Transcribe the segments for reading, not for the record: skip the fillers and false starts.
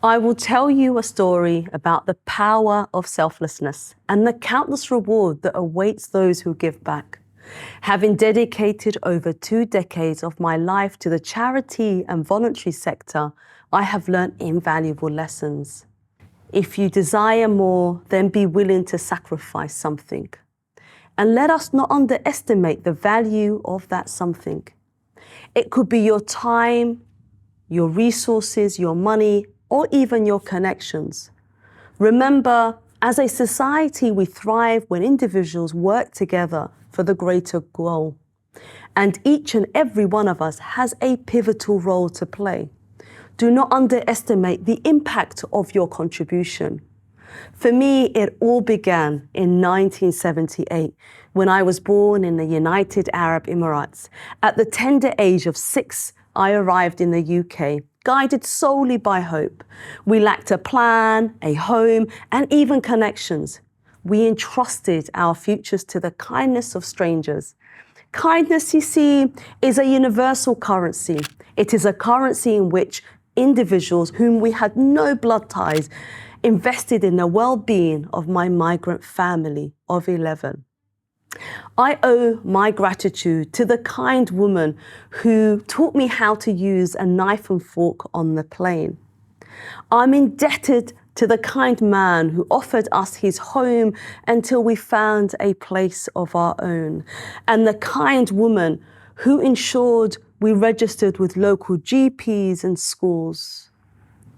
I will tell you a story about the power of selflessness and the countless reward that awaits those who give back. Having dedicated over 2 decades of my life to the charity and voluntary sector, I have learned invaluable lessons. If you desire more, then be willing to sacrifice something. And let us not underestimate the value of that something. It could be your time, your resources, your money, or even your connections. Remember, as a society, we thrive when individuals work together for the greater goal. And each and every one of us has a pivotal role to play. Do not underestimate the impact of your contribution. For me, it all began in 1978 when I was born in the United Arab Emirates. At the tender age of 6, I arrived in the UK, guided solely by hope. We lacked a plan, a home, and even connections. We entrusted our futures to the kindness of strangers. Kindness, you see, is a universal currency. It is a currency in which individuals whom we had no blood ties invested in the well-being of my migrant family of 11. I owe my gratitude to the kind woman who taught me how to use a knife and fork on the plane. I'm indebted to the kind man who offered us his home until we found a place of our own, and the kind woman who ensured we registered with local GPs and schools.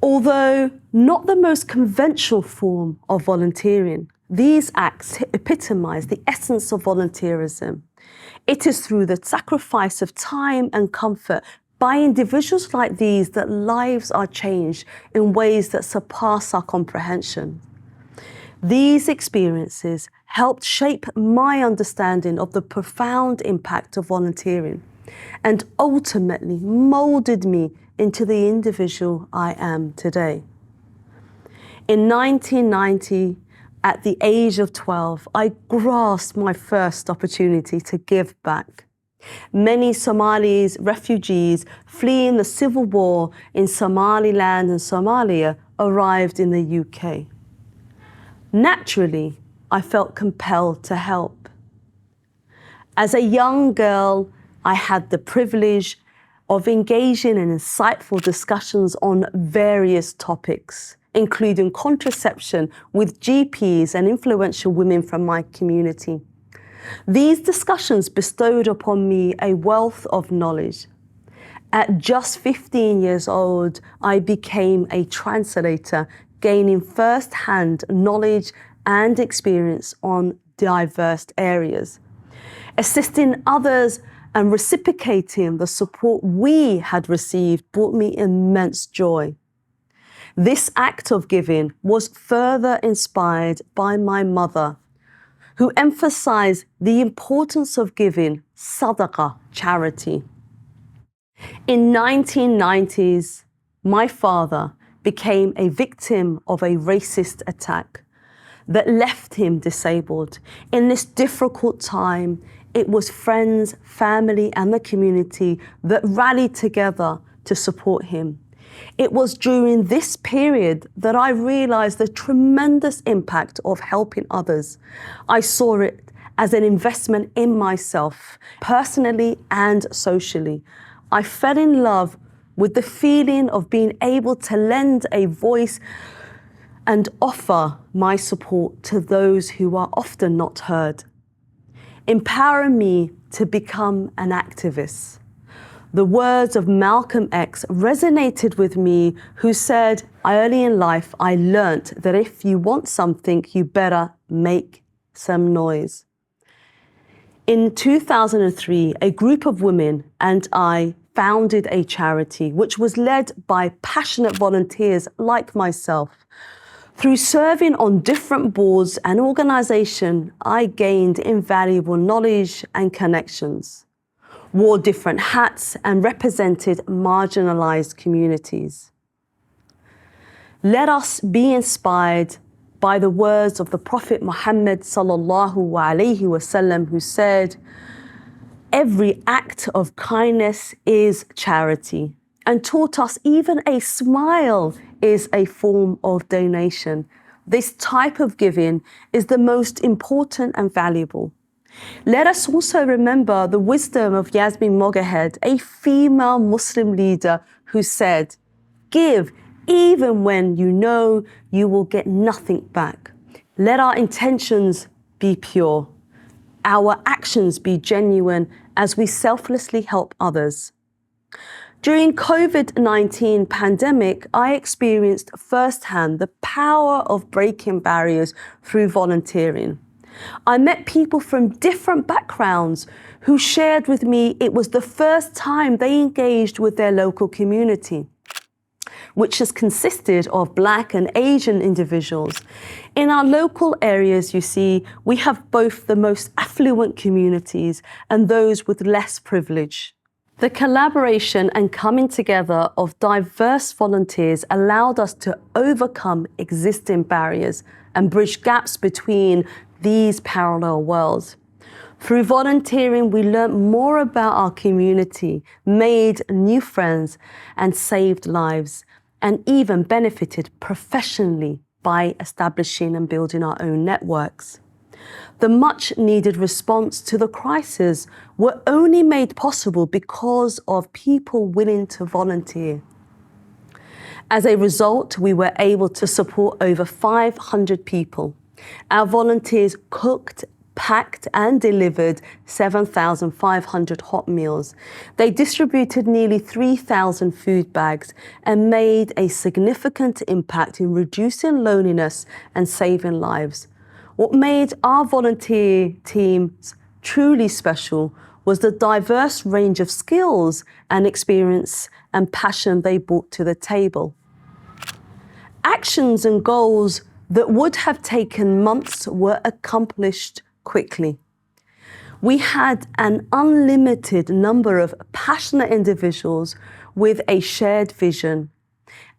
Although not the most conventional form of volunteering, these acts epitomize the essence of volunteerism. It is through the sacrifice of time and comfort by individuals like these that lives are changed in ways that surpass our comprehension. These experiences helped shape my understanding of the profound impact of volunteering and ultimately molded me into the individual I am today. In 1990, at the age of 12, I grasped my first opportunity to give back. Many Somalis, refugees fleeing the civil war in Somaliland and Somalia, arrived in the UK. Naturally, I felt compelled to help. As a young girl, I had the privilege of engaging in insightful discussions on various topics, including contraception with GPs and influential women from my community. These discussions bestowed upon me a wealth of knowledge. At just 15 years old, I became a translator, gaining first-hand knowledge and experience on diverse areas. Assisting others and reciprocating the support we had received brought me immense joy. This act of giving was further inspired by my mother, who emphasized the importance of giving sadaqah, charity. In 1990s, my father became a victim of a racist attack that left him disabled. In this difficult time, it was friends, family, and the community that rallied together to support him. It was during this period that I realized the tremendous impact of helping others. I saw it as an investment in myself, personally and socially. I fell in love with the feeling of being able to lend a voice and offer my support to those who are often not heard, empowering me to become an activist. The words of Malcolm X resonated with me, who said, early in life, I learnt that if you want something, you better make some noise. In 2003, a group of women and I founded a charity which was led by passionate volunteers like myself. Through serving on different boards and organizations, I gained invaluable knowledge and connections, wore different hats, and represented marginalized communities. Let us be inspired by the words of the Prophet Muhammad sallallahu alaihi wasallam, who said, "Every act of kindness is charity," and taught us even a smile is a form of donation. This type of giving is the most important and valuable. Let us also remember the wisdom of Yasmin Moghahed, a female Muslim leader who said, "Give even when you know you will get nothing back." Let our intentions be pure, our actions be genuine as we selflessly help others. During COVID-19 pandemic, I experienced firsthand the power of breaking barriers through volunteering. I met people from different backgrounds who shared with me it was the first time they engaged with their local community, which has consisted of Black and Asian individuals. In our local areas, you see, we have both the most affluent communities and those with less privilege. The collaboration and coming together of diverse volunteers allowed us to overcome existing barriers and bridge gaps between these parallel worlds. Through volunteering, we learned more about our community, made new friends, and saved lives, and even benefited professionally by establishing and building our own networks. The much-needed response to the crisis were only made possible because of people willing to volunteer. As a result, we were able to support over 500 people. Our volunteers cooked, packed and delivered 7,500 hot meals. They distributed nearly 3,000 food bags and made a significant impact in reducing loneliness and saving lives. What made our volunteer teams truly special was the diverse range of skills and experience and passion they brought to the table. Actions and goals that would have taken months were accomplished quickly. We had an unlimited number of passionate individuals with a shared vision.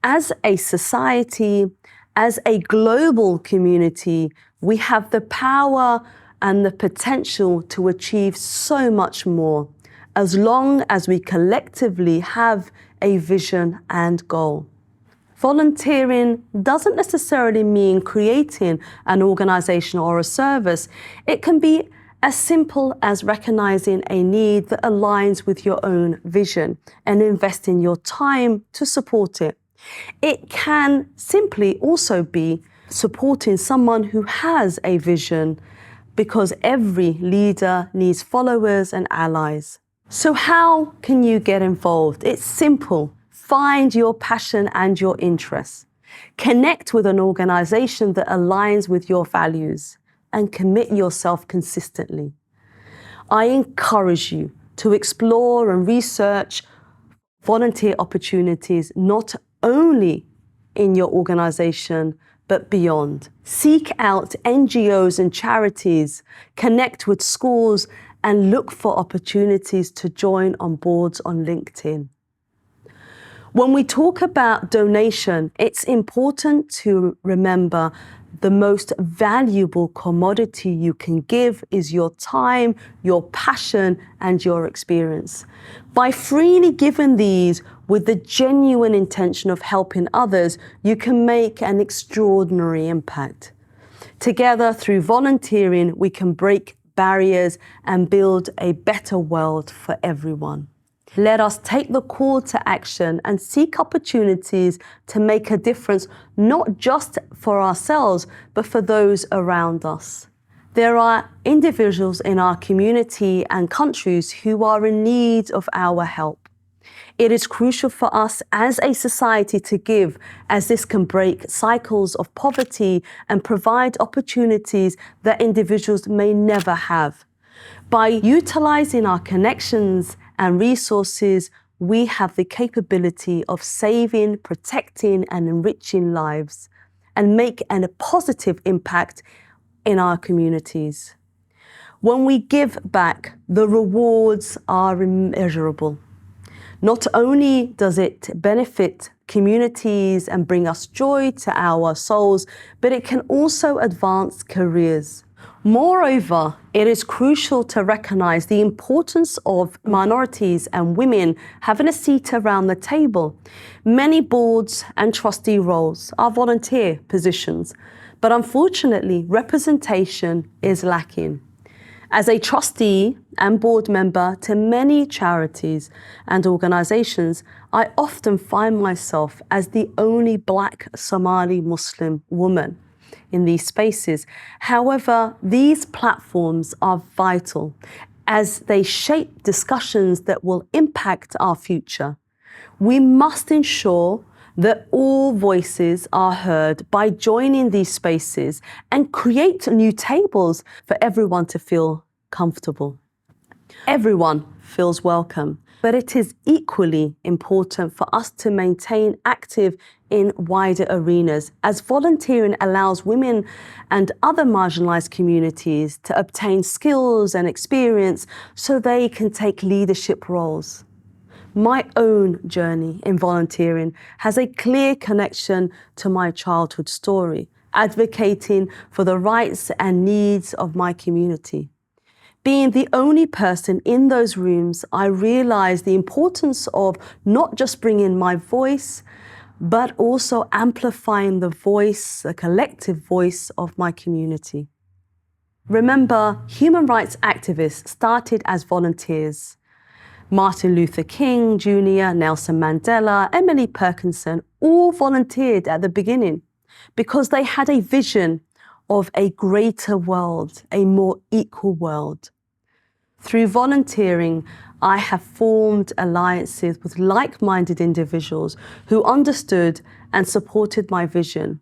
As a society, as a global community, we have the power and the potential to achieve so much more, as long as we collectively have a vision and goal. Volunteering doesn't necessarily mean creating an organization or a service. It can be as simple as recognizing a need that aligns with your own vision and investing your time to support it. It can simply also be supporting someone who has a vision, because every leader needs followers and allies. So how can you get involved? It's simple. Find your passion and your interests. Connect with an organization that aligns with your values and commit yourself consistently. I encourage you to explore and research volunteer opportunities not only in your organization, but beyond. Seek out NGOs and charities, connect with schools, and look for opportunities to join on boards on LinkedIn. When we talk about donation, it's important to remember the most valuable commodity you can give is your time, your passion, and your experience. By freely giving these with the genuine intention of helping others, you can make an extraordinary impact. Together, through volunteering, we can break barriers and build a better world for everyone. Let us take the call to action and seek opportunities to make a difference, not just for ourselves, but for those around us. There are individuals in our community and countries who are in need of our help. It is crucial for us as a society to give, as this can break cycles of poverty and provide opportunities that individuals may never have. By utilizing our connections and resources, we have the capability of saving, protecting, and enriching lives and make a positive impact in our communities. When we give back, the rewards are immeasurable. Not only does it benefit communities and bring us joy to our souls, but it can also advance careers. Moreover, it is crucial to recognize the importance of minorities and women having a seat around the table. Many boards and trustee roles are volunteer positions, but unfortunately, representation is lacking. As a trustee and board member to many charities and organizations, I often find myself as the only Black Somali Muslim woman in these spaces. However, these platforms are vital as they shape discussions that will impact our future. We must ensure that all voices are heard by joining these spaces and create new tables for everyone to feel comfortable. Everyone feels welcome, but it is equally important for us to maintain active in wider arenas, as volunteering allows women and other marginalised communities to obtain skills and experience so they can take leadership roles. My own journey in volunteering has a clear connection to my childhood story, advocating for the rights and needs of my community. Being the only person in those rooms, I realized the importance of not just bringing my voice, but also amplifying the voice, the collective voice of my community. Remember, human rights activists started as volunteers. Martin Luther King Jr., Nelson Mandela, Emily Perkinson all volunteered at the beginning because they had a vision of a greater world, a more equal world. Through volunteering, I have formed alliances with like-minded individuals who understood and supported my vision.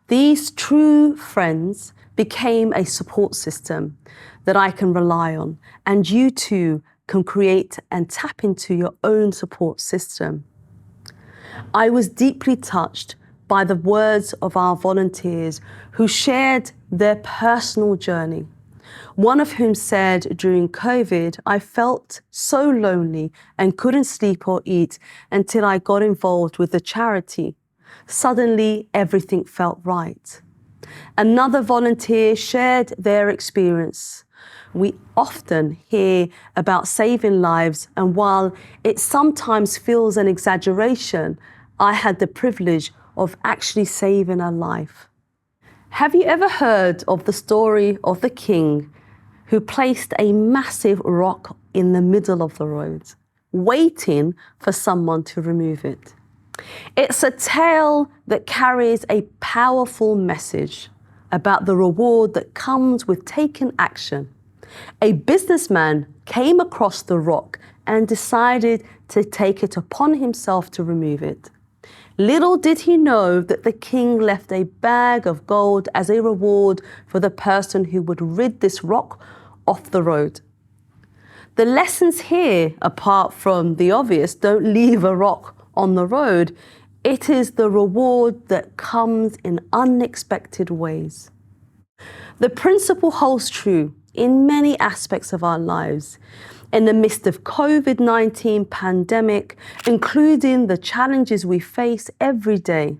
These true friends became a support system that I can rely on, and you too can create and tap into your own support system. I was deeply touched by the words of our volunteers who shared their personal journey. One of whom said, during COVID, I felt so lonely and couldn't sleep or eat until I got involved with the charity. Suddenly, everything felt right. Another volunteer shared their experience. We often hear about saving lives, and while it sometimes feels an exaggeration, I had the privilege of actually saving a life. Have you ever heard of the story of the king who placed a massive rock in the middle of the road, waiting for someone to remove it? It's a tale that carries a powerful message about the reward that comes with taking action. A businessman came across the rock and decided to take it upon himself to remove it. Little did he know that the king left a bag of gold as a reward for the person who would rid this rock off the road. The lessons here, apart from the obvious, don't leave a rock on the road. It is the reward that comes in unexpected ways. The principle holds true in many aspects of our lives. In the midst of COVID-19 pandemic, including the challenges we face every day.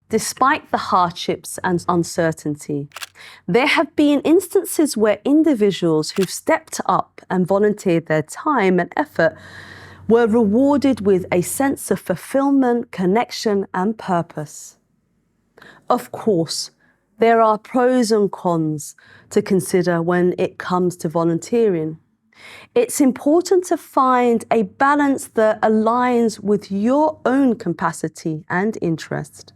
Despite the hardships and uncertainty, there have been instances where individuals who've stepped up and volunteered their time and effort were rewarded with a sense of fulfillment, connection, and purpose. Of course, there are pros and cons to consider when it comes to volunteering. It's important to find a balance that aligns with your own capacity and interest.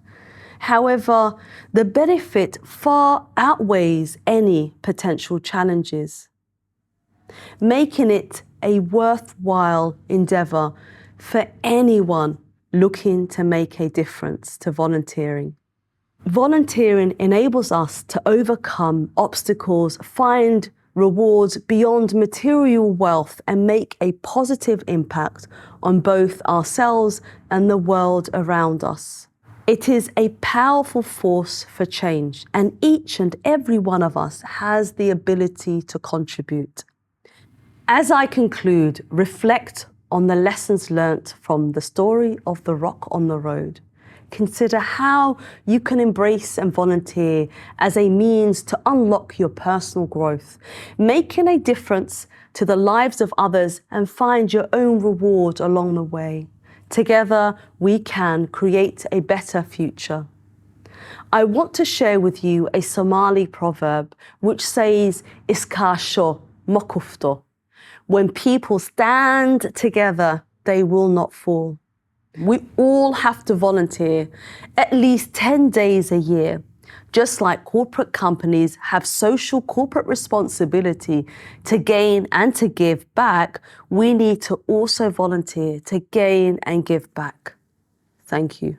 However, the benefit far outweighs any potential challenges, making it a worthwhile endeavour for anyone looking to make a difference to volunteering. Volunteering enables us to overcome obstacles, find rewards beyond material wealth, and make a positive impact on both ourselves and the world around us. It is a powerful force for change, and each and every one of us has the ability to contribute. As I conclude, reflect on the lessons learnt from the story of the rock on the road. consider how you can embrace and volunteer as a means to unlock your personal growth, making a difference to the lives of others and find your own reward along the way. Together, we can create a better future. I want to share with you a Somali proverb which says, Iskasho mokufto. When people stand together, they will not fall. We all have to volunteer at least 10 days a year. Just like corporate companies have social corporate responsibility to gain and to give back, we need to also volunteer to gain and give back. Thank you.